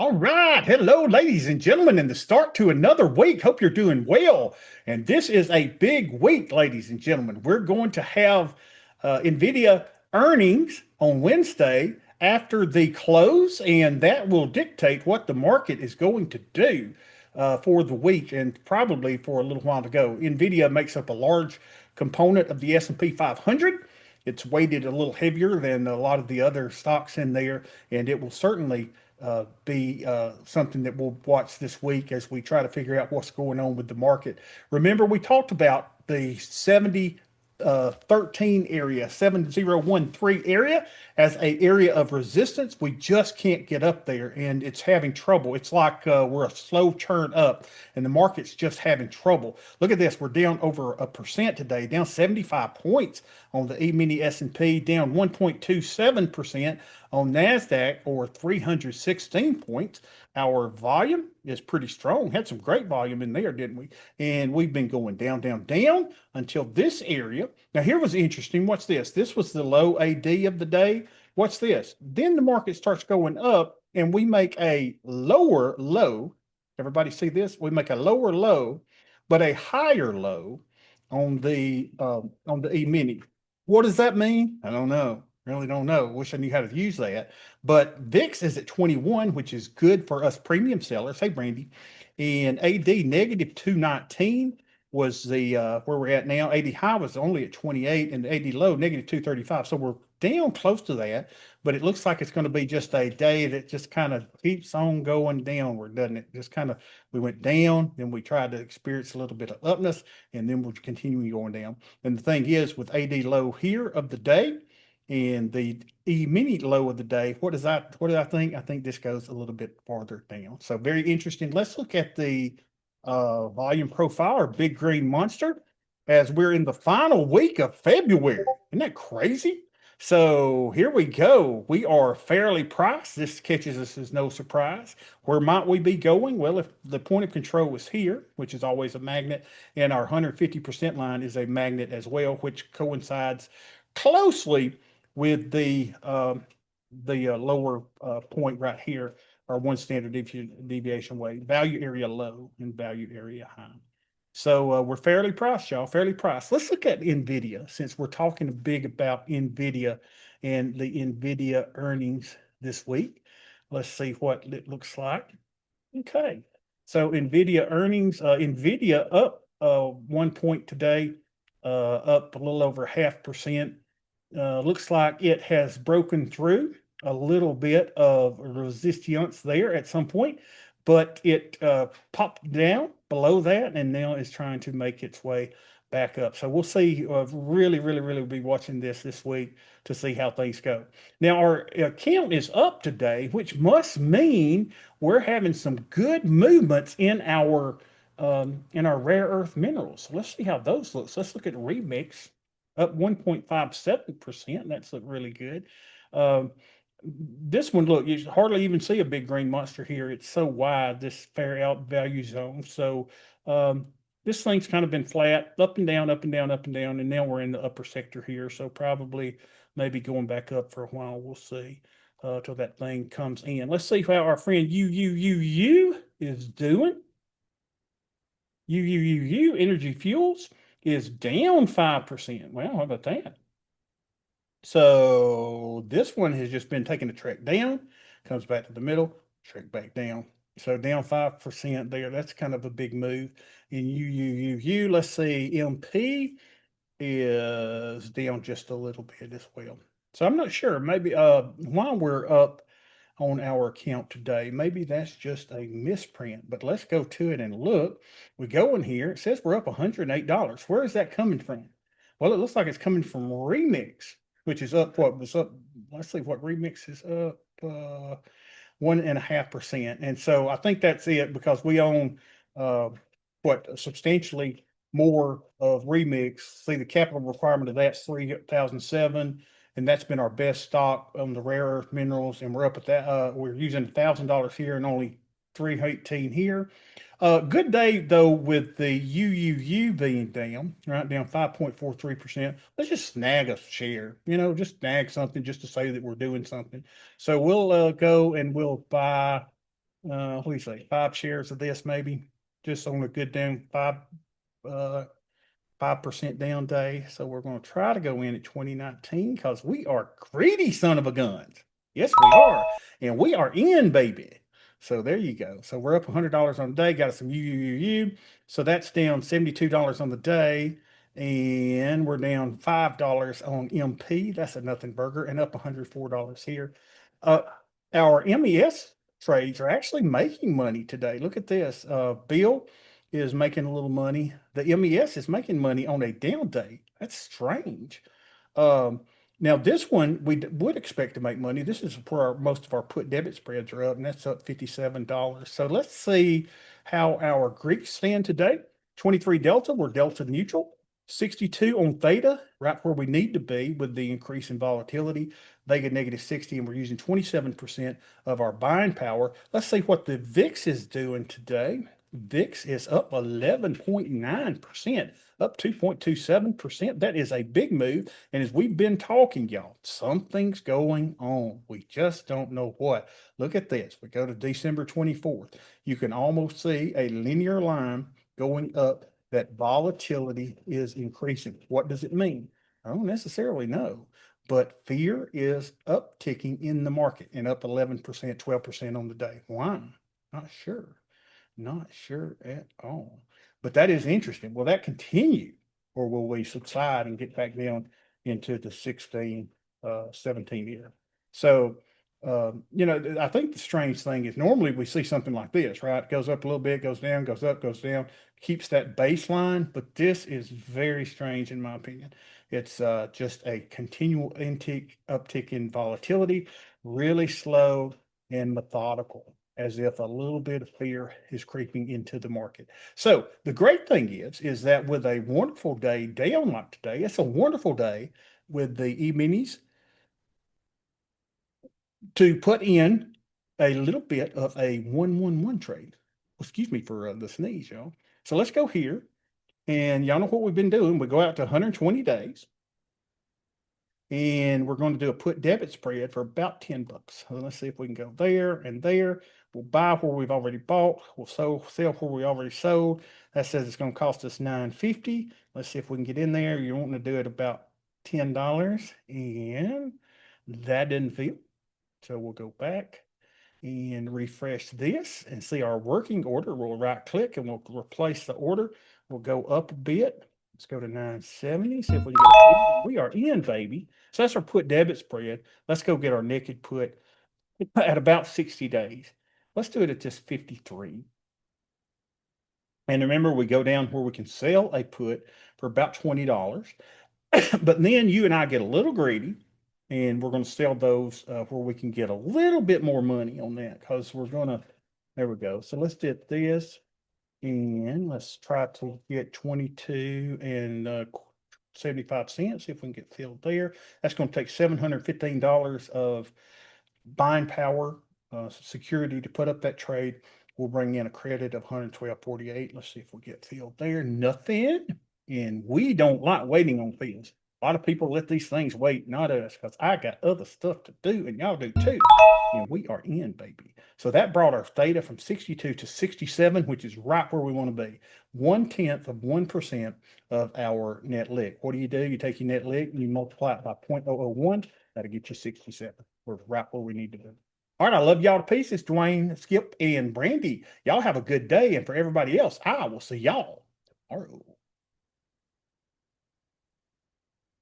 All right. Hello, ladies and gentlemen, and the start to another week. Hope you're doing well. And this is a big week, ladies and gentlemen. We're going to have Nvidia earnings on Wednesday after the close, and that will dictate what the market is going to do for the week and probably for a little while to go. Nvidia makes up a large component of the S&P 500. It's weighted a little heavier than a lot of the other stocks in there, and it will certainly be something that we'll watch this week as we try to figure out what's going on with the market. Remember, we talked about the 7013 area, 7013 area as a area of resistance. We just can't get up there, and it's having trouble. It's like we're a slow churn up, and the market's just having trouble. Look at this. We're down over 1% today, down 75 points on the E-mini S&P, down 1.27% on NASDAQ, or 316 points. Our volume is pretty strong. Had some great volume in there, didn't we? And we've been going down, down, down until this area. Now, here was interesting. What's this? This was the low AD of the day. What's this? Then the market starts going up, and we make a lower low. Everybody see this? We make a lower low, but a higher low on the E-mini. What does that mean? I don't know. Really don't know. Wish I knew how to use that. But VIX is at 21, which is good for us premium sellers. Hey, Brandy. And AD negative 219 was the where we're at now. AD high was only at 28, and the AD low negative 235. So we're down close to that, but it looks like it's going to be just a day that just kind of keeps on going downward, doesn't it? Just kind of, we went down, then we tried to experience a little bit of upness, and then we're continuing going down. And the thing is, with AD low here of the day and the E-mini low of the day, what do I think? I think this goes a little bit farther down. So very interesting. Let's look at the volume profile, or big green monster, as we're in the final week of February. Isn't that crazy? So here we go. We are fairly priced. This catches us as no surprise. Where might we be going? Well, if the point of control is here, which is always a magnet, and our 150% line is a magnet as well, which coincides closely with the lower point right here, our one standard deviation weight, value area low and value area high. So we're fairly priced, y'all, fairly priced. Let's look at Nvidia, since we're talking big about Nvidia and the Nvidia earnings this week. Let's see what it looks like. Okay. So Nvidia earnings, Nvidia up 1 point today, up a little over 0.5%. Looks like it has broken through a little bit of resistance there at some point, but it popped down below that and now is trying to make its way back up. So we'll see. Really be watching this week to see how things go. Now our account is up today, which must mean we're having some good movements in our rare earth minerals. So let's see how those look. So let's look at remix, up 1.57%. That's look really good. Um, this one, look, you hardly even see a big green monster here. It's so wide, this fair out value zone. So this thing's kind of been flat, up and down, up and down, up and down, and now we're in the upper sector here. So probably maybe going back up for a while. We'll see till that thing comes in. Let's see how our friend U is doing. Energy Fuels is down 5%. Well, how about that? So this one has just been taking a trek down, comes back to the middle, trek back down. So down 5% there. That's kind of a big move. In let's see, MP is down just a little bit as well. So I'm not sure. Maybe while we're up on our account today, maybe that's just a misprint, but let's go to it and look. We go in here, it says we're up $108. Where is that coming from? Well, it looks like it's coming from Remix, which is up, what was up, let's see what Remix is up, 1.5%. And so I think that's it, because we own substantially more of Remix. See, the capital requirement of that's 3,007, and that's been our best stock on the rare earth minerals. And we're up at that. We're using $1,000 here and only 318 here. Good day though with the UUU being down, right, down 5.43%. Let's just snag a share, just snag something just to say that we're doing something. So we'll go and we'll buy what do you say, 5 shares of this maybe, just on a good down uh, 5% down day. So we're going to try to go in at 2019 because we are greedy son of a guns. Yes, we are. And we are in, baby. So there you go. So we're up $100 on the day, got some U. So that's down $72 on the day. And we're down $5 on MP. That's a nothing burger, and up $104 here. Uh, our MES trades are actually making money today. Look at this. Bill is making a little money. The MES is making money on a down day. That's strange. Um, Now this one we would expect to make money. This is where most of our put debit spreads are up, and that's up $57. So let's see how our Greeks stand today. 23 delta, we're delta neutral. 62 on theta, right where we need to be with the increase in volatility. Vega negative 60, and we're using 27% of our buying power. Let's see what the VIX is doing today. VIX is up 11.9%, up 2.27%. That is a big move. And as we've been talking, y'all, something's going on. We just don't know what. Look at this. We go to December 24th. You can almost see a linear line going up, that volatility is increasing. What does it mean? I don't necessarily know, but fear is upticking in the market and up 11%, 12% on the day. Why? Not sure. Not sure at all. But that is interesting. Will that continue, or will we subside and get back down into the 16, 17 year? So, I think the strange thing is normally we see something like this, right? It goes up a little bit, goes down, goes up, goes down, keeps that baseline. But this is very strange in my opinion. It's just a continual uptick in volatility, really slow and methodical, as if a little bit of fear is creeping into the market. So the great thing is that with a wonderful day down like today, it's a wonderful day with the E-minis to put in a little bit of a 111 trade. Excuse me for the sneeze, y'all. So let's go here. And y'all know what we've been doing. We go out to 120 days. And we're going to do a put debit spread for about $10. So let's see if we can go there and there. We'll buy where we've already bought. We'll sell where we already sold. That says it's going to cost us $9.50. Let's see if we can get in there. You're wanting to do it about $10, and that didn't feel. So we'll go back and refresh this and see our working order. We'll right click and we'll replace the order. We'll go up a bit. Let's go to 970, see if we can get it. We are in, baby. So that's our put debit spread. Let's go get our naked put at about 60 days. Let's do it at just 53. And remember, we go down where we can sell a put for about $20. But then you and I get a little greedy, and we're going to sell those where we can get a little bit more money on that, because we're going to, there we go. So let's do this, and let's try to get 22 and 75 cents, see if we can get filled there. That's going to take $715 of buying power, security to put up that trade. We'll bring in a credit of 112.48. Let's see if we get filled there. Nothing. And we don't like waiting on fills. A lot of people let these things wait, not us, because I got other stuff to do, and y'all do too. And we are in, baby. So that brought our theta from 62 to 67, which is right where we want to be. 1/10 of 1% of our net lick. What do? You take your net lick and you multiply it by 0.001. That'll get you 67. We're right where we need to be. All right, I love y'all to pieces, Dwayne, Skip, and Brandy. Y'all have a good day. And for everybody else, I will see y'all tomorrow.